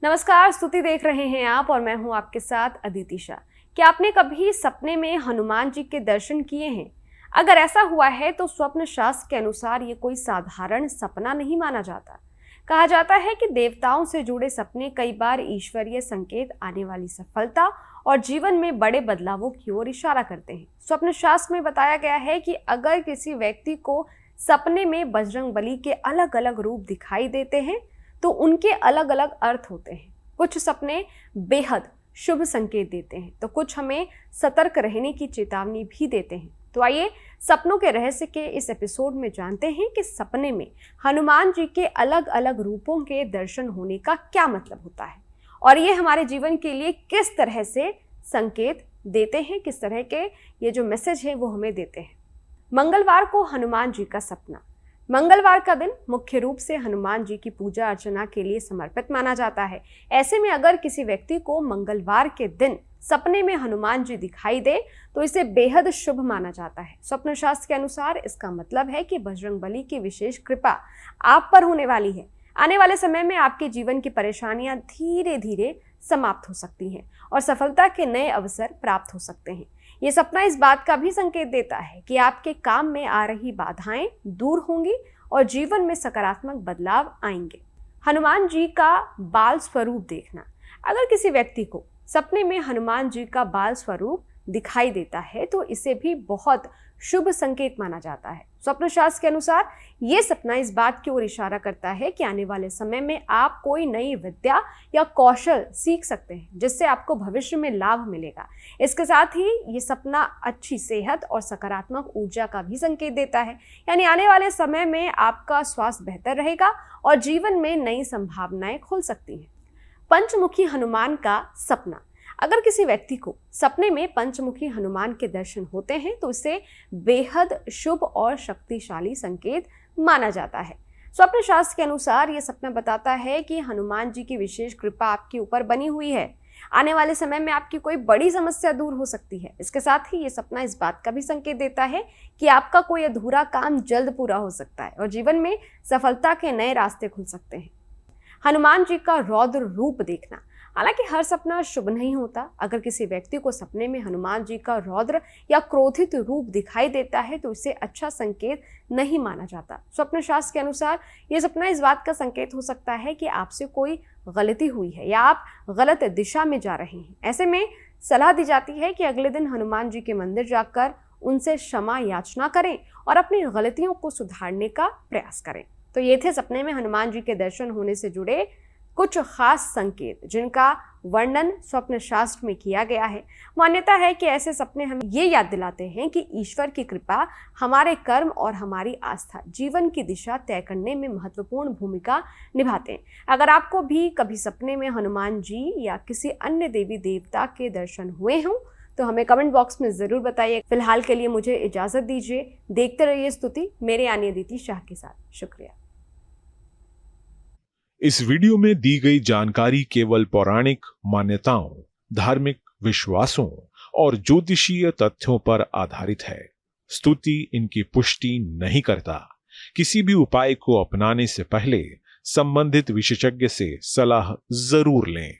नमस्कार, स्तुति देख रहे हैं आप और मैं हूं आपके साथ अदिति शाह। क्या आपने कभी सपने में हनुमान जी के दर्शन किए हैं? अगर ऐसा हुआ है तो स्वप्न शास्त्र के अनुसार ये कोई साधारण सपना नहीं माना जाता। कहा जाता है कि देवताओं से जुड़े सपने कई बार ईश्वरीय संकेत, आने वाली सफलता और जीवन में बड़े बदलावों की ओर इशारा करते हैं। स्वप्न शास्त्र में बताया गया है कि अगर किसी व्यक्ति को सपने में बजरंगबली के अलग अलग रूप दिखाई देते हैं तो उनके अलग अलग अर्थ होते हैं। कुछ सपने बेहद शुभ संकेत देते हैं तो कुछ हमें सतर्क रहने की चेतावनी भी देते हैं। तो आइए सपनों के रहस्य के इस एपिसोड में जानते हैं कि सपने में हनुमान जी के अलग अलग रूपों के दर्शन होने का क्या मतलब होता है और ये हमारे जीवन के लिए किस तरह से संकेत देते हैं, किस तरह के ये जो मैसेज है वो हमें देते हैं। मंगलवार को हनुमान जी का सपना। मंगलवार का दिन मुख्य रूप से हनुमान जी की पूजा अर्चना के लिए समर्पित माना जाता है। ऐसे में अगर किसी व्यक्ति को मंगलवार के दिन सपने में हनुमान जी दिखाई दे तो इसे बेहद शुभ माना जाता है। स्वप्न शास्त्र के अनुसार इसका मतलब है कि बजरंगबली की विशेष कृपा आप पर होने वाली है। आने वाले समय में आपके जीवन की परेशानियां धीरे धीरे समाप्त हो सकती हैं और सफलता के नए अवसर प्राप्त हो सकते हैं। ये सपना इस बात का भी संकेत देता है कि आपके काम में आ रही बाधाएं दूर होंगी और जीवन में सकारात्मक बदलाव आएंगे। हनुमान जी का बाल स्वरूप देखना। अगर किसी व्यक्ति को सपने में हनुमान जी का बाल स्वरूप दिखाई देता है तो इसे भी बहुत शुभ संकेत माना जाता है। स्वप्न शास्त्र के अनुसार ये सपना इस बात की ओर इशारा करता है कि आने वाले समय में आप कोई नई विद्या या कौशल सीख सकते हैं जिससे आपको भविष्य में लाभ मिलेगा। इसके साथ ही ये सपना अच्छी सेहत और सकारात्मक ऊर्जा का भी संकेत देता है, यानी आने वाले समय में आपका स्वास्थ्य बेहतर रहेगा और जीवन में नई संभावनाएं खुल सकती हैं। पंचमुखी हनुमान का सपना। अगर किसी व्यक्ति को सपने में पंचमुखी हनुमान के दर्शन होते हैं तो इसे बेहद शुभ और शक्तिशाली संकेत माना जाता है। स्वप्न शास्त्र के अनुसार यह सपना बताता है कि हनुमान जी की विशेष कृपा आपके ऊपर बनी हुई है। आने वाले समय में आपकी कोई बड़ी समस्या दूर हो सकती है। इसके साथ ही ये सपना इस बात का भी संकेत देता है कि आपका कोई अधूरा काम जल्द पूरा हो सकता है और जीवन में सफलता के नए रास्ते खुल सकते हैं। हनुमान जी का रौद्र रूप देखना। हालांकि हर सपना शुभ नहीं होता। अगर किसी व्यक्ति को सपने में हनुमान जी का रौद्र या क्रोधित रूप दिखाई देता है तो इसे अच्छा संकेत नहीं माना जाता। स्वप्न शास्त्र के अनुसार यह सपना इस बात का संकेत हो सकता है कि आपसे कोई गलती हुई है या आप गलत दिशा में जा रहे हैं। ऐसे में सलाह दी जाती है कि अगले दिन हनुमान जी के मंदिर जाकर उनसे क्षमा याचना करें और अपनी गलतियों को सुधारने का प्रयास करें। तो ये थे सपने में हनुमान जी के दर्शन होने से जुड़े कुछ खास संकेत जिनका वर्णन स्वप्न शास्त्र में किया गया है। मान्यता है कि ऐसे सपने हमें ये याद दिलाते हैं कि ईश्वर की कृपा, हमारे कर्म और हमारी आस्था जीवन की दिशा तय करने में महत्वपूर्ण भूमिका निभाते हैं। अगर आपको भी कभी सपने में हनुमान जी या किसी अन्य देवी देवता के दर्शन हुए हों तो हमें कमेंट बॉक्स में जरूर बताइए। फिलहाल के लिए मुझे इजाजत दीजिए। देखते रहिए स्तुति, मेरे यानी अदिति शाह के साथ। शुक्रिया। इस वीडियो में दी गई जानकारी केवल पौराणिक मान्यताओं, धार्मिक विश्वासों और ज्योतिषीय तथ्यों पर आधारित है। स्तुति इनकी पुष्टि नहीं करता। किसी भी उपाय को अपनाने से पहले संबंधित विशेषज्ञ से सलाह जरूर लें।